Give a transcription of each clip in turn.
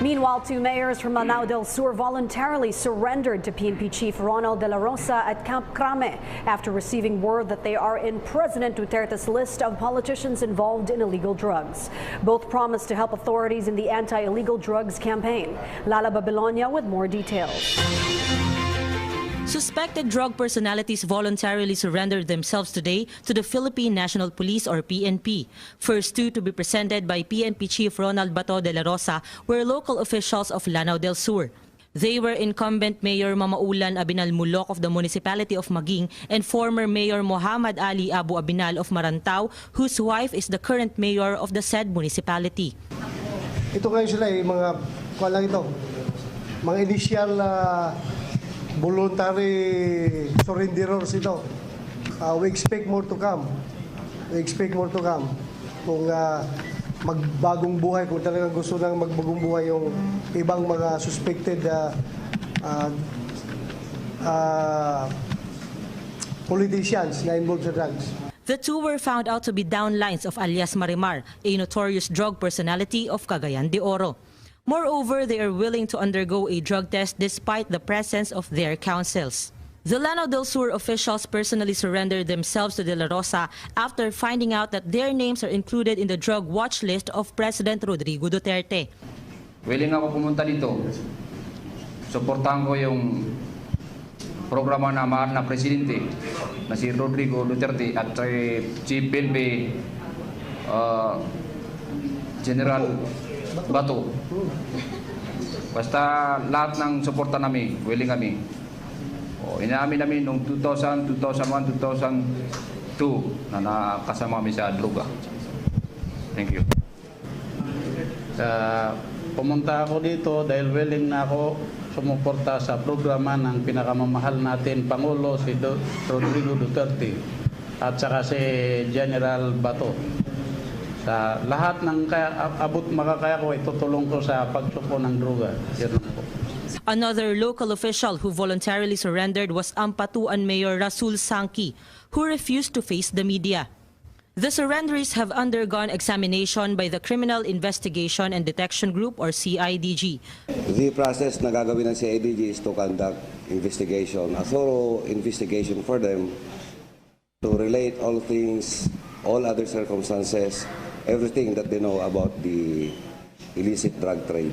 Meanwhile, two mayors from Lanao del Sur voluntarily surrendered to PNP Chief Dela Rosa at Camp Crame after receiving word that they are in President Duterte's list of politicians involved in illegal drugs. Both promised to help authorities in the anti-illegal drugs campaign. Lala Babilonia with more details. Suspected drug personalities voluntarily surrendered themselves today to the Philippine National Police or PNP. First two to be presented by PNP Chief Dela Rosa were local officials of Lanao del Sur. They were incumbent Mayor Mamaulan Abinal Mulok of the municipality of Maging and former Mayor Muhammad Ali Abu Abinal of Marantao, whose wife is the current mayor of the said municipality. Ito kayo sila mga initial voluntary surrenderers ito. We expect more to come. Kung magbagong buhay, kung talagang gusto nang magbagong buhay yung ibang mga suspected politicians na involved sa drugs. The two were found out to be downlines of alias Marimar, a notorious drug personality of Cagayan de Oro. Moreover, they are willing to undergo a drug test despite the presence of their counsels. The Lanao del Sur officials personally surrendered themselves to Dela Rosa after finding out that their names are included in the drug watch list of President Rodrigo Duterte. Willing ako pumunta dito. Suportahan ko yung programa na mahal na presidente na si Rodrigo Duterte at Chief PNP General Bato. Basta lahat ng suporta namin, willing kami. Inaamin namin noong 2000, 2001, 2002 na nakasama kami sa droga. Thank you. Pumunta ako dito dahil willing na ako sumuporta sa programa ng pinakamamahal natin Pangulo si Rodrigo Duterte at saka si General Bato. Sa lahat ng abot makakaya ko, itutulong ko sa pagsuko ng droga. Another local official who voluntarily surrendered was Ampatuan Mayor Rasul Sangki, who refused to face the media. The surrenderies have undergone examination by the Criminal Investigation and Detection Group or CIDG. The process na gagawin ng CIDG is to conduct investigation, a thorough investigation for them to relate all things, all other circumstances, everything that they know about the illicit drug trade.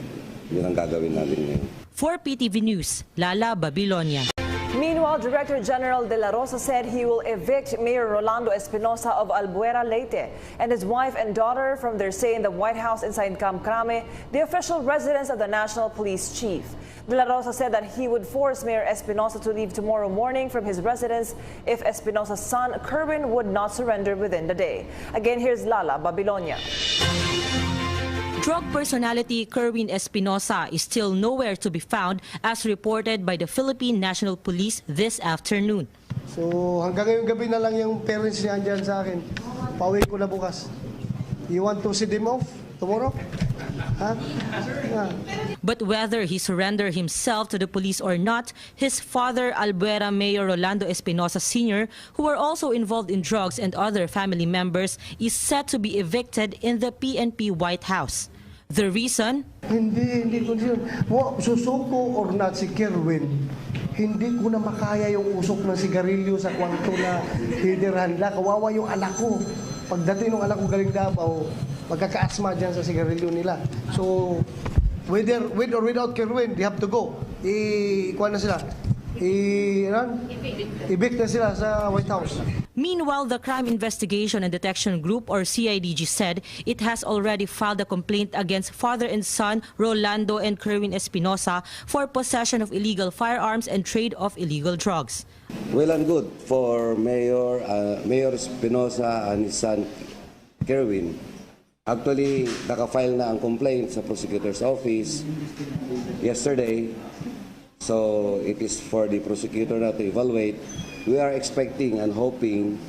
Yun ang gagawin natin ngayon. For PTV News, Lala Babilonia. Meanwhile, Director General Dela Rosa said he will evict Mayor Rolando Espinosa of Albuera, Leyte, and his wife and daughter from their stay in the White House inside Camp Crame, the official residence of the National Police Chief. Dela Rosa said that he would force Mayor Espinosa to leave tomorrow morning from his residence if Espinosa's son, Kerwin, would not surrender within the day. Again, here's Lala Babilonia. Drug personality Kerwin Espinosa is still nowhere to be found as reported by the Philippine National Police this afternoon. So hanggang ngayong gabi na lang yung parents niya andyan sa akin. Pauwi ko na bukas. You want to see them off tomorrow? Huh? Yeah. But whether he surrendered himself to the police or not, his father, Albuera Mayor Rolando Espinosa Sr., who are also involved in drugs and other family members, is set to be evicted in the PNP White House. The reason? Hindi ko yun. Susuko or not si Kerwin, hindi ko na makaya yung usok ng sigarilyo sa kwarto na hidirhan nila. Kawawa yung anak ko. Pagdating ng anak ko galing Davao, magkaka-asma dyan sa sigarilyo nila. So, with or without Kerwin, they have to go. Kuha na sila. Evict na sila sa White House. Meanwhile, the Crime Investigation and Detection Group or CIDG said it has already filed a complaint against father and son Rolando and Kerwin Espinosa for possession of illegal firearms and trade of illegal drugs. Well and good for Mayor Espinosa and his son Kerwin. Actually, naka-file na ang complaint sa prosecutor's office yesterday. So it is for the prosecutor now to evaluate. We are expecting and hoping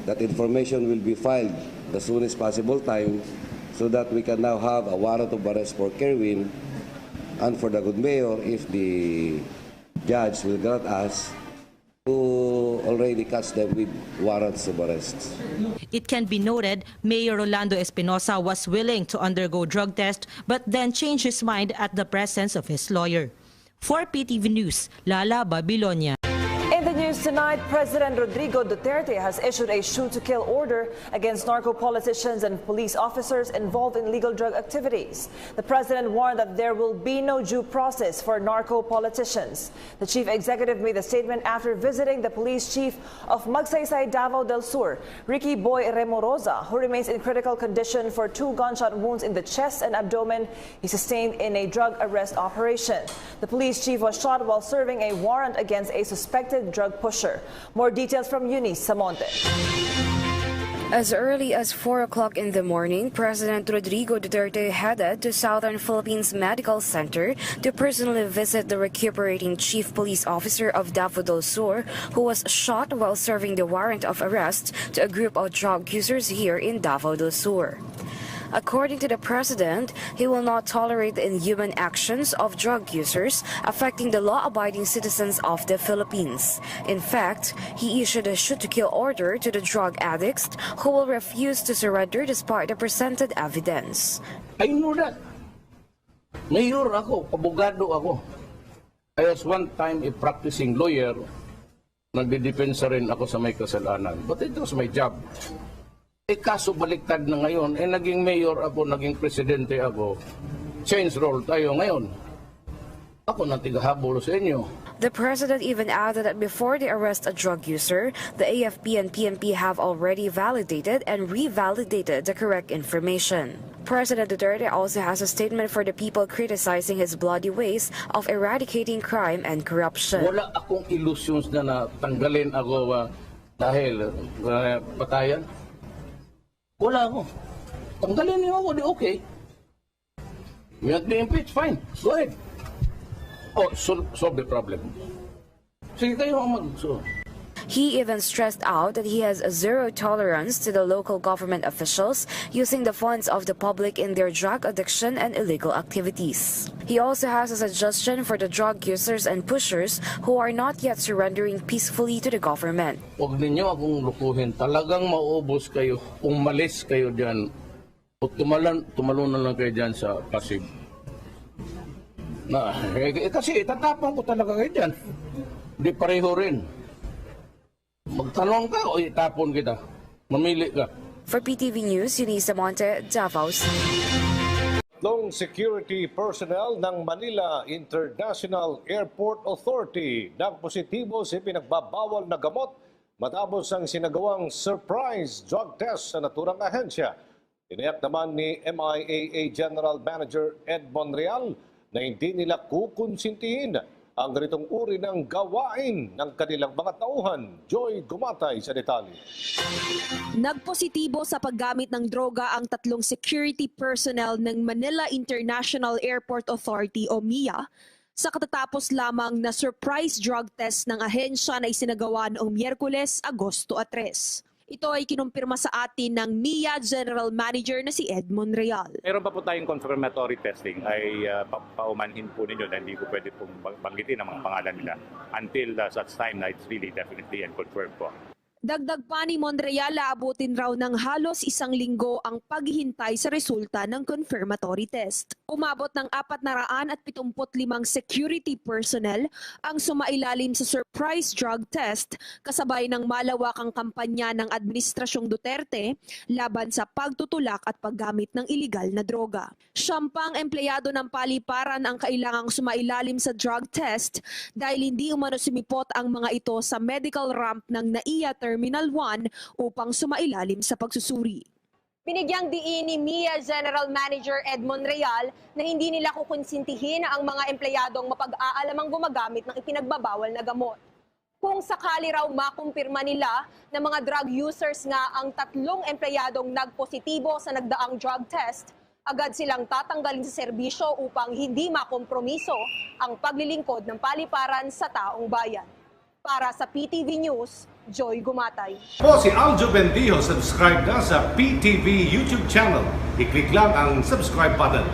that information will be filed as soon as possible time so that we can now have a warrant of arrest for Kerwin and for the good mayor if the judge will grant us who already catch them with warrants of arrest. It can be noted, Mayor Rolando Espinosa was willing to undergo drug test but then changed his mind at the presence of his lawyer. For PTV News, Lala Babilonia. In the news tonight, President Rodrigo Duterte has issued a shoot-to-kill order against narco-politicians and police officers involved in illegal drug activities. The president warned that there will be no due process for narco-politicians. The chief executive made the statement after visiting the police chief of Magsaysay, Davao del Sur, Ricky Boy Rosa, who remains in critical condition for 2 gunshot wounds in the chest and abdomen he sustained in a drug arrest operation. The police chief was shot while serving a warrant against a suspected drug pusher. More details from Eunice Samonte. As early as 4 o'clock in the morning, President Rodrigo Duterte headed to Southern Philippines Medical Center to personally visit the recuperating chief police officer of Davao del Sur, who was shot while serving the warrant of arrest to a group of drug users here in Davao del Sur. According to the president, he will not tolerate the inhuman actions of drug users affecting the law-abiding citizens of the Philippines. In fact, he issued a shoot-to-kill order to the drug addicts who will refuse to surrender despite the presented evidence. I know that. Mayor ako, abogado ako. I was one time a practicing lawyer. Nagdidepensa rin ako sa may kasalanan. But it was my job. Kaso baliktad na ngayon, naging mayor ako, naging presidente ako, change role tayo ngayon. Ako na tigahabol sa inyo. The president even added that before they arrest a drug user, the AFP and PNP have already validated and revalidated the correct information. President Duterte also has a statement for the people criticizing his bloody ways of eradicating crime and corruption. Wala akong illusions na tanggalin ako dahil patayan. Wala ako. Tanggalin niyo ako, di okay. You want to be impeached? Fine. Go ahead. Oh, solve the problem. Sige kayo ang mag-solve. He even stressed out that he has zero tolerance to the local government officials using the funds of the public in their drug addiction and illegal activities. He also has a suggestion for the drug users and pushers who are not yet surrendering peacefully to the government. Huwag ninyo akong lukuhin. Talagang maubos kayo. Umalis kayo dyan. O tumalon na lang kayo dyan sa pasib. Kasi itatapon ko talaga kayo dyan. Hindi pareho rin. Magtanong ka o itapon kita. Mamili ka. For PTV News, Eunice Samonte, Davao. Tatlong security personnel ng Manila International Airport Authority nagpositibo sa pinagbabawal na gamot matapos ang sinagawang surprise drug test sa naturang ahensya. Tinayak naman ni MIAA General Manager Ed Monreal na hindi nila kukonsintihin ang ganitong uri ng gawain ng kanilang mga tauhan. Joy Gumatay sa detalye. Nagpositibo sa paggamit ng droga ang 3 security personnel ng Manila International Airport Authority o MIA sa katatapos lamang na surprise drug test ng ahensya na isinagawa noong Miyerkules, Agosto 3. Ito ay kinumpirma sa atin ng MIA General Manager na si Ed Monreal. Meron pa po tayong confirmatory testing ay paumanhin po ninyo na hindi ko pwede pong banggitin ang mga pangalan nila until such time na it's really definitely and confirmed po. Dagdag pa ni Monreal, aabutin raw ng halos 1 linggo ang paghihintay sa resulta ng confirmatory test. Umabot ng 475 security personnel ang sumailalim sa surprise drug test kasabay ng malawakang kampanya ng Administrasyong Duterte laban sa pagtutulak at paggamit ng iligal na droga. Siyang empleyado ng paliparan ang kailangang sumailalim sa drug test dahil hindi umano sumipot ang mga ito sa medical ramp ng NAIA Terminal 1 upang sumailalim sa pagsusuri. Binigyang diin ni MIA General Manager Ed Monreal na hindi nila kukonsintihin ang mga empleyadong mapag-aalamang gumagamit ng ipinagbabawal na gamot. Kung sakali raw makumpirma nila na mga drug users nga ang 3 empleyadong nagpositibo sa nagdaang drug test, agad silang tatanggalin sa serbisyo upang hindi makompromiso ang paglilingkod ng paliparan sa taong bayan. Para sa PTV News, Joy Gumatay. Po si Aljo Bendijo, subscribe na sa PTV YouTube channel. I-click lang ang subscribe button.